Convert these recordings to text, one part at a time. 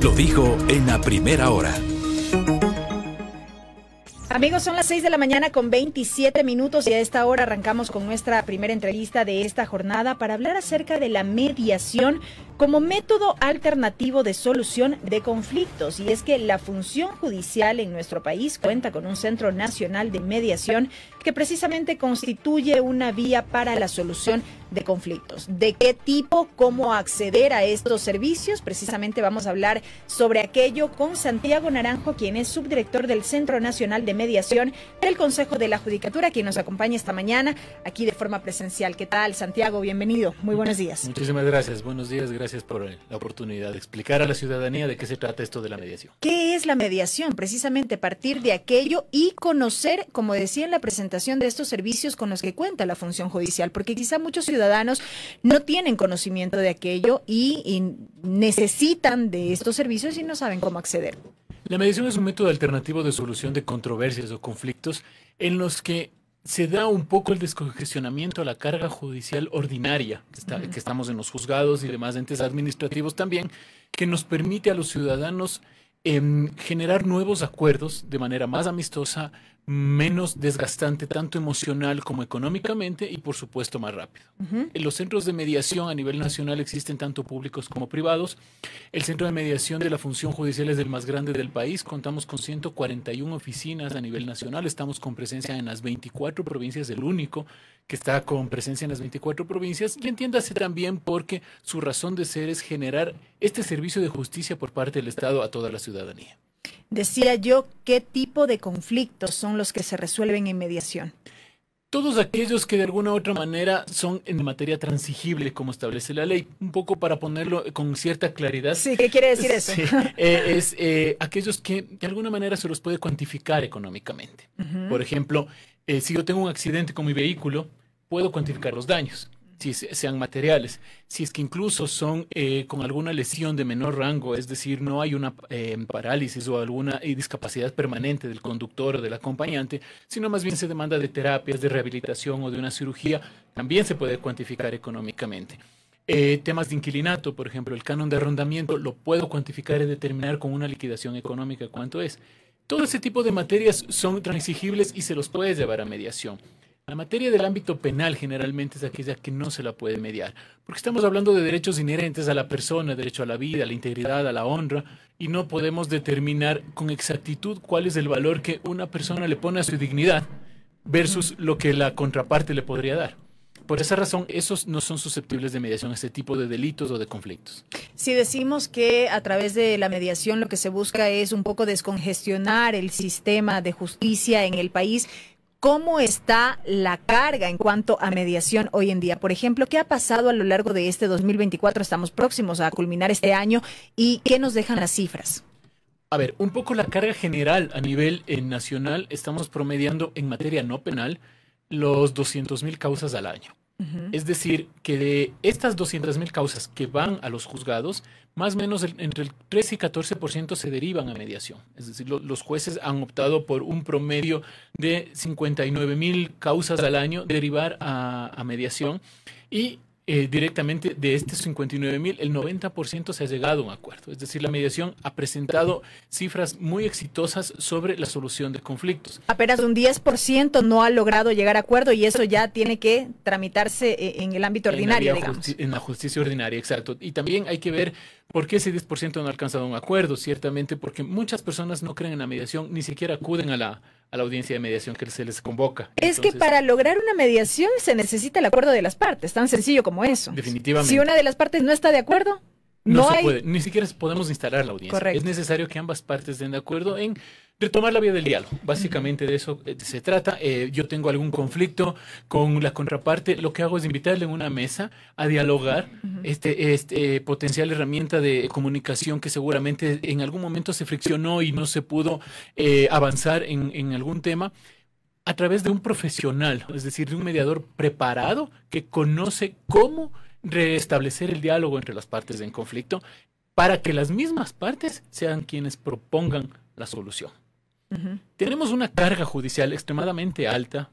Lo dijo en la primera hora. Amigos, son las 6 de la mañana con 27 minutos y a esta hora arrancamos con nuestra primera entrevista de esta jornada para hablar acerca de la mediación como método alternativo de solución de conflictos. Y es que la función judicial en nuestro país cuenta con un Centro Nacional de Mediación que precisamente constituye una vía para la solución de conflictos. ¿De qué tipo? ¿Cómo acceder a estos servicios? Precisamente vamos a hablar sobre aquello con Santiago Naranjo, quien es subdirector del Centro Nacional de Mediación del Consejo de la Judicatura, quien nos acompaña esta mañana aquí de forma presencial. ¿Qué tal, Santiago? Bienvenido. Muy buenos días. Muchísimas gracias. Buenos días. Gracias por la oportunidad de explicar a la ciudadanía de qué se trata esto de la mediación. ¿Qué es la mediación? Precisamente partir de aquello y conocer, como decía en la presentación, de estos servicios con los que cuenta la función judicial, porque quizá muchos ciudadanos no tienen conocimiento de aquello y necesitan de estos servicios y no saben cómo acceder. La mediación es un método alternativo de solución de controversias o conflictos en los que se da un poco el descongestionamiento a la carga judicial ordinaria, que estamos en los juzgados y demás entes administrativos también, que nos permite a los ciudadanos generar nuevos acuerdos de manera más amistosa, menos desgastante, tanto emocional como económicamente y, por supuesto, más rápido. Los centros de mediación a nivel nacional existen tanto públicos como privados. El centro de mediación de la función judicial es el más grande del país. Contamos con 141 oficinas a nivel nacional. Estamos con presencia en las 24 provincias, el único que está con presencia en las 24 provincias. Y entiéndase también porque su razón de ser es generar este servicio de justicia por parte del Estado a toda la ciudadanía. Decía yo, ¿qué tipo de conflictos son los que se resuelven en mediación? Todos aquellos que de alguna u otra manera son en materia transigible, como establece la ley, un poco para ponerlo con cierta claridad. Sí, ¿qué quiere decir eso? Sí, aquellos que de alguna manera se los puede cuantificar económicamente. Por ejemplo, si yo tengo un accidente con mi vehículo, puedo cuantificar los daños, si sean materiales. Si es que incluso son con alguna lesión de menor rango, es decir, no hay una parálisis o alguna discapacidad permanente del conductor o del acompañante, sino más bien se demanda de terapias, de rehabilitación o de una cirugía, también se puede cuantificar económicamente. Temas de inquilinato, por ejemplo, el canon de arrendamiento, lo puedo cuantificar y determinar con una liquidación económica cuánto es. Todo ese tipo de materias son transigibles y se los puede llevar a mediación. La materia del ámbito penal generalmente es aquella que no se la puede mediar, porque estamos hablando de derechos inherentes a la persona, derecho a la vida, a la integridad, a la honra, y no podemos determinar con exactitud cuál es el valor que una persona le pone a su dignidad versus lo que la contraparte le podría dar. Por esa razón, esos no son susceptibles de mediación, este tipo de delitos o de conflictos. Si decimos que a través de la mediación lo que se busca es un poco descongestionar el sistema de justicia en el país, ¿cómo está la carga en cuanto a mediación hoy en día? Por ejemplo, ¿qué ha pasado a lo largo de este 2024? Estamos próximos a culminar este año y ¿qué nos dejan las cifras? A ver, un poco la carga general a nivel nacional, estamos promediando en materia no penal los 200.000 causas al año. Es decir, que de estas 200.000 causas que van a los juzgados, más o menos entre el 13 y 14% se derivan a mediación. Es decir, los jueces han optado por un promedio de 59.000 causas al año derivar a mediación y directamente de estos 59.000, el 90% se ha llegado a un acuerdo. Es decir, la mediación ha presentado cifras muy exitosas sobre la solución de conflictos. Apenas un 10% no ha logrado llegar a acuerdo y eso ya tiene que tramitarse en el ámbito ordinario, digamos. En la justicia ordinaria, exacto. Y también hay que ver por qué ese 10% no ha alcanzado un acuerdo, ciertamente porque muchas personas no creen en la mediación, ni siquiera acuden a la audiencia de mediación que se les convoca. Es que para lograr una mediación se necesita el acuerdo de las partes, tan sencillo como eso. Definitivamente. Si una de las partes no está de acuerdo, no se puede, ni siquiera podemos instalar la audiencia. Correcto. Es necesario que ambas partes estén de acuerdo en retomar la vía del diálogo. Básicamente de eso se trata. Yo tengo algún conflicto con la contraparte, lo que hago es invitarle en una mesa a dialogar este potencial herramienta de comunicación que seguramente en algún momento se friccionó y no se pudo avanzar en algún tema, a través de un profesional, es decir, de un mediador preparado que conoce cómo restablecer el diálogo entre las partes en conflicto para que las mismas partes sean quienes propongan la solución. Tenemos una carga judicial extremadamente alta,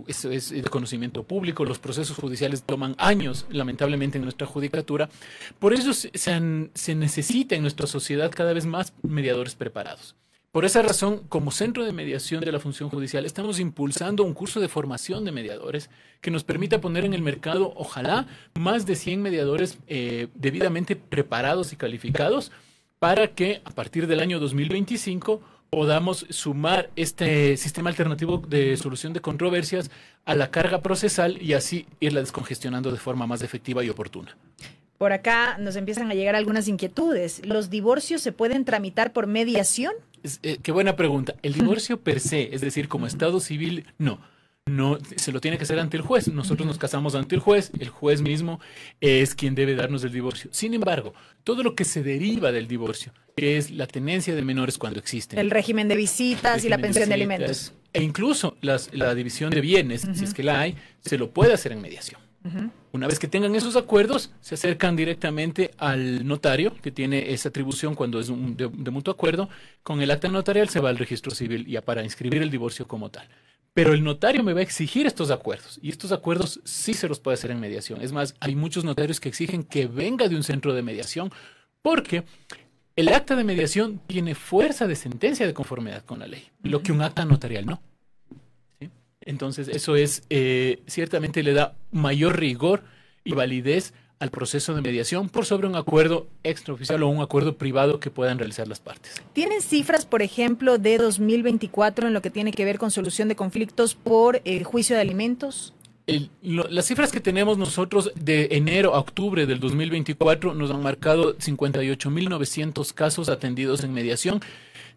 eso es de conocimiento público, los procesos judiciales toman años, lamentablemente, en nuestra judicatura. Por eso se necesita en nuestra sociedad cada vez más mediadores preparados. Por esa razón, como Centro de Mediación de la Función Judicial, estamos impulsando un curso de formación de mediadores que nos permita poner en el mercado, ojalá, más de 100 mediadores debidamente preparados y calificados para que a partir del año 2025 podamos sumar este sistema alternativo de solución de controversias a la carga procesal y así irla descongestionando de forma más efectiva y oportuna. Por acá nos empiezan a llegar algunas inquietudes. ¿Los divorcios se pueden tramitar por mediación? Qué buena pregunta. El divorcio per se, es decir, como estado civil, no se lo tiene que hacer ante el juez. Nosotros nos casamos ante el juez mismo es quien debe darnos el divorcio. Sin embargo, todo lo que se deriva del divorcio, que es la tenencia de menores cuando existen, el régimen de visitas y la pensión de alimentos, e incluso la división de bienes, si es que la hay, se lo puede hacer en mediación. Una vez que tengan esos acuerdos, se acercan directamente al notario, que tiene esa atribución cuando es de mutuo acuerdo. Con el acta notarial se va al registro civil ya para inscribir el divorcio como tal. Pero el notario me va a exigir estos acuerdos, y estos acuerdos sí se los puede hacer en mediación. Es más, hay muchos notarios que exigen que venga de un centro de mediación, porque el acta de mediación tiene fuerza de sentencia de conformidad con la ley, lo que un acta notarial no. ¿Sí? Entonces, eso es, ciertamente le da mayor rigor y validez al proceso de mediación por sobre un acuerdo extraoficial o un acuerdo privado que puedan realizar las partes. ¿Tienen cifras, por ejemplo, de 2024 en lo que tiene que ver con solución de conflictos por juicio de alimentos? Las cifras que tenemos nosotros de enero a octubre del 2024 nos han marcado 58.900 casos atendidos en mediación.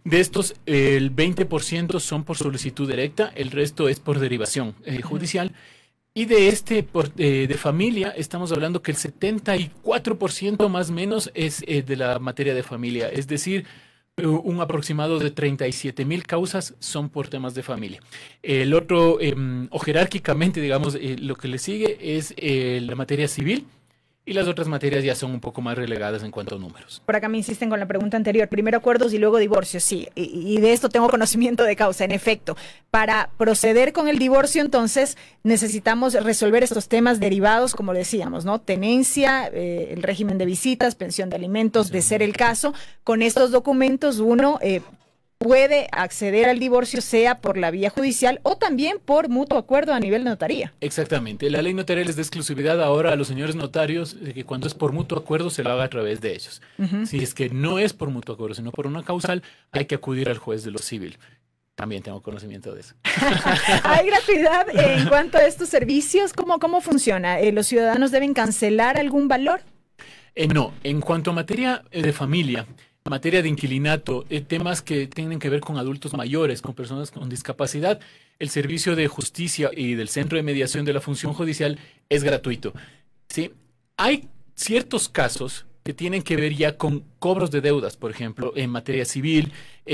De estos, el 20% son por solicitud directa, el resto es por derivación judicial. Y de de familia, estamos hablando que el 74% más o menos es de la materia de familia. Es decir, un aproximado de 37.000 causas son por temas de familia. El otro, o jerárquicamente, digamos, lo que le sigue es la materia civil. Y las otras materias ya son un poco más relegadas en cuanto a números. Por acá me insisten con la pregunta anterior. Primero acuerdos y luego divorcios. Sí, y de esto tengo conocimiento de causa. En efecto, para proceder con el divorcio, entonces, necesitamos resolver estos temas derivados, como decíamos, ¿no? Tenencia, el régimen de visitas, pensión de alimentos, de ser el caso. Con estos documentos, uno puede acceder al divorcio, sea por la vía judicial o también por mutuo acuerdo a nivel de notaría. Exactamente. La ley notarial les da exclusividad ahora a los señores notarios de que cuando es por mutuo acuerdo se lo haga a través de ellos. Si es que no es por mutuo acuerdo, sino por una causal, hay que acudir al juez de lo civil. También tengo conocimiento de eso. ¿Hay gratuidad en cuanto a estos servicios? ¿Cómo funciona? ¿Los ciudadanos deben cancelar algún valor? No. En cuanto a materia de familia, materia de inquilinato, temas que tienen que ver con adultos mayores, con personas con discapacidad, el servicio de justicia y del Centro de Mediación de la Función Judicial es gratuito. ¿Sí? Hay ciertos casos que tienen que ver ya con cobros de deudas, por ejemplo, en materia civil,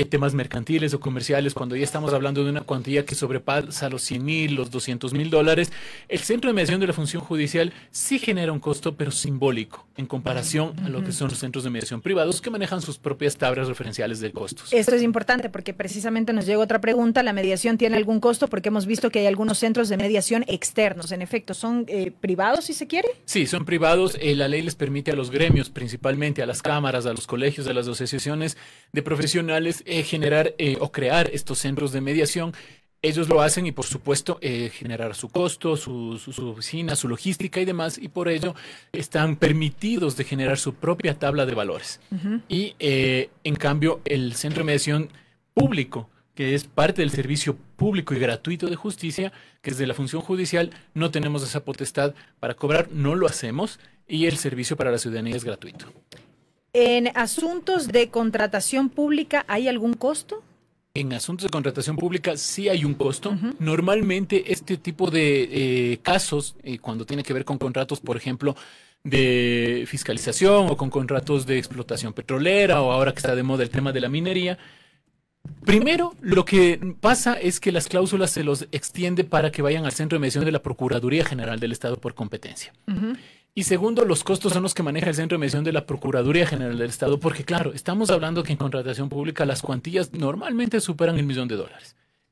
temas mercantiles o comerciales, cuando ya estamos hablando de una cuantía que sobrepasa los 100.000, los $200.000, el Centro de Mediación de la Función Judicial sí genera un costo, pero simbólico, en comparación a lo que son los centros de mediación privados que manejan sus propias tablas referenciales de costos. Esto es importante porque precisamente nos llega otra pregunta. ¿La mediación tiene algún costo? Porque hemos visto que hay algunos centros de mediación externos. En efecto, ¿son privados, si se quiere? Sí, son privados. La ley les permite a los gremios, principalmente a las cámaras, a los colegios, a las asociaciones de profesionales, generar o crear estos centros de mediación. Ellos lo hacen y, por supuesto, generar su costo, su oficina, su logística y demás, y por ello están permitidos de generar su propia tabla de valores. Y, en cambio, el centro de mediación público, que es parte del servicio público y gratuito de justicia, que es de la función judicial, no tenemos esa potestad para cobrar, no lo hacemos, y el servicio para la ciudadanía es gratuito. ¿En asuntos de contratación pública hay algún costo? En asuntos de contratación pública sí hay un costo. Normalmente este tipo de casos, cuando tiene que ver con contratos, por ejemplo, de fiscalización o con contratos de explotación petrolera, o ahora que está de moda el tema de la minería, primero lo que pasa es que las cláusulas se los extiende para que vayan al Centro de Mediación de la Procuraduría General del Estado por competencia. Y segundo, los costos son los que maneja el Centro de Mediación de la Procuraduría General del Estado, porque claro, estamos hablando que en contratación pública las cuantías normalmente superan el $1.000.000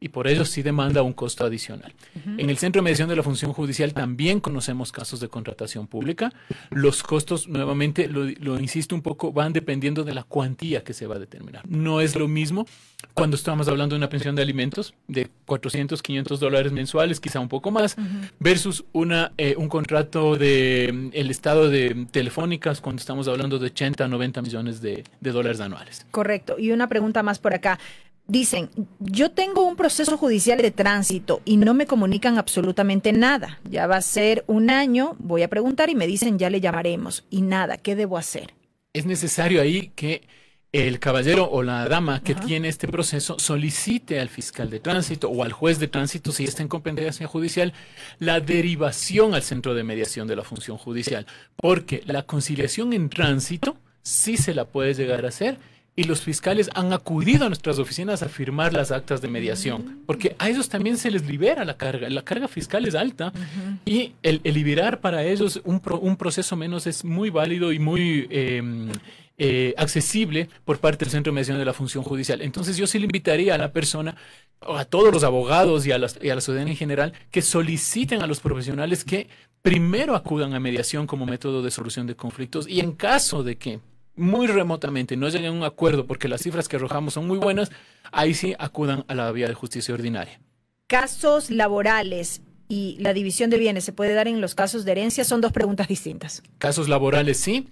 y por ello sí demanda un costo adicional. En el Centro de Mediación de la Función Judicial también conocemos casos de contratación pública. Los costos, nuevamente, lo insisto un poco, van dependiendo de la cuantía que se va a determinar. No es lo mismo cuando estamos hablando de una pensión de alimentos de $400, $500 mensuales, quizá un poco más, versus un contrato de el Estado de Telefónicas cuando estamos hablando de 80, 90 millones de dólares anuales. Correcto. Y una pregunta más por acá. Dicen, yo tengo un proceso judicial de tránsito y no me comunican absolutamente nada. Ya va a ser 1 año, voy a preguntar y me dicen ya le llamaremos. Y nada, ¿qué debo hacer? Es necesario ahí que el caballero o la dama que tiene este proceso solicite al fiscal de tránsito o al juez de tránsito, si está en competencia judicial, la derivación al centro de mediación de la función judicial. Porque la conciliación en tránsito sí se la puede llegar a hacer. Y los fiscales han acudido a nuestras oficinas a firmar las actas de mediación, porque a ellos también se les libera la carga. La carga fiscal es alta y el liberar para ellos un proceso menos es muy válido y muy accesible por parte del Centro de Mediación de la Función Judicial. Entonces yo sí le invitaría a la persona, a todos los abogados y a la ciudadanía en general, que soliciten a los profesionales que primero acudan a mediación como método de solución de conflictos y en caso de que muy remotamente no lleguen a un acuerdo porque las cifras que arrojamos son muy buenas, ahí sí acudan a la vía de justicia ordinaria. Casos laborales y la división de bienes, ¿se puede dar en los casos de herencia? Son 2 preguntas distintas. Casos laborales sí,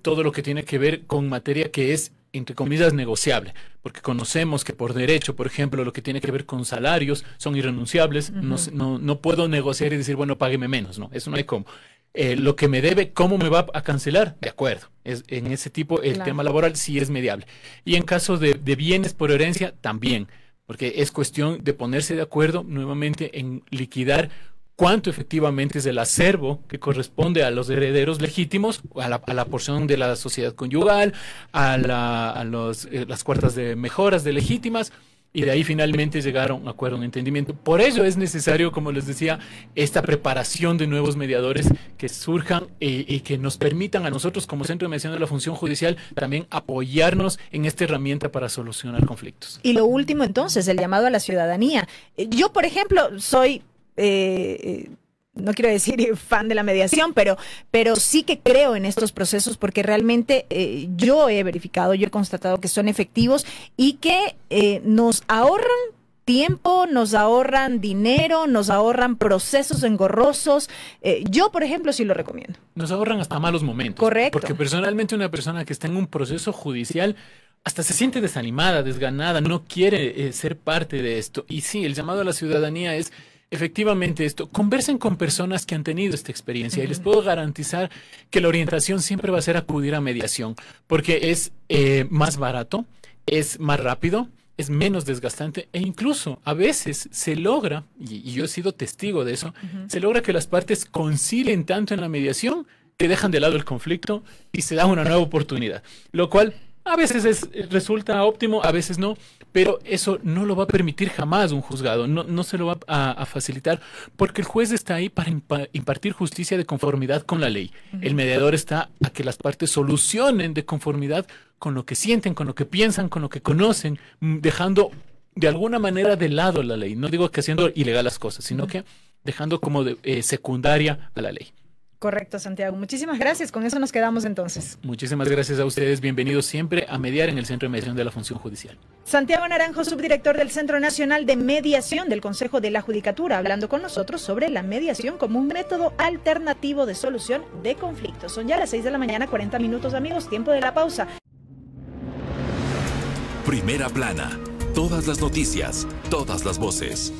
todo lo que tiene que ver con materia que es, entre comillas, negociable, porque conocemos que por derecho, por ejemplo, lo que tiene que ver con salarios son irrenunciables, no puedo negociar y decir, bueno, págueme menos, no, eso no hay cómo. Lo que me debe, ¿cómo me va a cancelar? De acuerdo. En ese tipo, el tema laboral sí es mediable. Y en caso de bienes por herencia, también. Porque es cuestión de ponerse de acuerdo nuevamente en liquidar cuánto efectivamente es el acervo que corresponde a los herederos legítimos, a la porción de la sociedad conyugal, a las cuartas de mejoras de legítimas. Y de ahí finalmente llegaron a un acuerdo, un entendimiento. Por ello es necesario, como les decía, esta preparación de nuevos mediadores que surjan y que nos permitan a nosotros como Centro de Mediación de la Función Judicial también apoyarnos en esta herramienta para solucionar conflictos. Y lo último entonces, el llamado a la ciudadanía. Yo, por ejemplo, soy... no quiero decir fan de la mediación, pero sí que creo en estos procesos porque realmente yo he verificado, yo he constatado que son efectivos y que nos ahorran tiempo, nos ahorran dinero, nos ahorran procesos engorrosos. Yo, por ejemplo, sí lo recomiendo. Nos ahorran hasta malos momentos. Correcto. Porque personalmente una persona que está en un proceso judicial hasta se siente desanimada, desganada, no quiere ser parte de esto. Y sí, el llamado a la ciudadanía es... Efectivamente esto, conversen con personas que han tenido esta experiencia y les puedo garantizar que la orientación siempre va a ser acudir a mediación porque es más barato, es más rápido, es menos desgastante e incluso a veces se logra, y yo he sido testigo de eso, se logra que las partes concilien tanto en la mediación que dejan de lado el conflicto y se da una nueva oportunidad, lo cual a veces resulta óptimo, a veces no, pero eso no lo va a permitir jamás un juzgado, no se lo va a facilitar, porque el juez está ahí para impartir justicia de conformidad con la ley. El mediador está a que las partes solucionen de conformidad con lo que sienten, con lo que piensan, con lo que conocen, dejando de alguna manera de lado la ley. No digo que haciendo ilegal las cosas, sino que dejando como secundaria a la ley. Correcto, Santiago. Muchísimas gracias. Con eso nos quedamos entonces. Muchísimas gracias a ustedes. Bienvenidos siempre a mediar en el Centro de Mediación de la Función Judicial. Santiago Naranjo, subdirector del Centro Nacional de Mediación del Consejo de la Judicatura, hablando con nosotros sobre la mediación como un método alternativo de solución de conflictos. Son ya las 6 de la mañana, 40 minutos, amigos. Tiempo de la pausa. Primera plana. Todas las noticias, todas las voces.